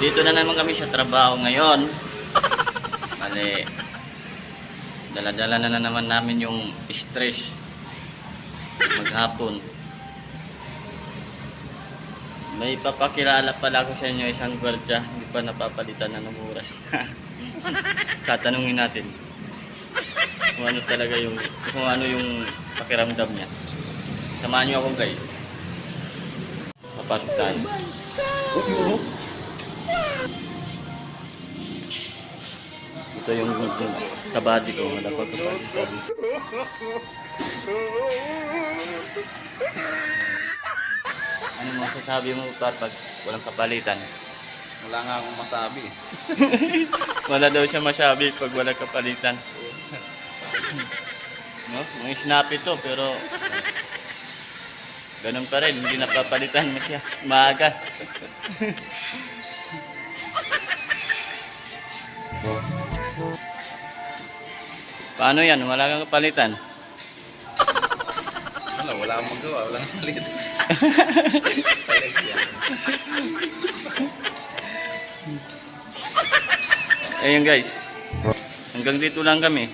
Dito na naman kami sa trabaho ngayon. Mali. Dala-dala na naman namin yung stress maghapon. May papakilala pala ako sa inyo, isang gwardiya. Hindi pa napapalitan na ng oras. Tatanungin natin kung ano talaga yung, kung ano yung pakiramdam niya. Samahan niyo ako guys. Papasok tayo. Ito yung kabady ko. Wala pa kabady. Ano masasabi mo pag walang kapalitan? Wala nga akong masabi. Wala daw siya masabi pag walang kapalitan. No? Mga snappy to pero ganun pa rin, hindi napapalitan mo siya. Maaga. Paano yan? Wala kang kapalitan? Wala akong magawa. Wala akong malit. Ayun guys. Hanggang dito lang kami.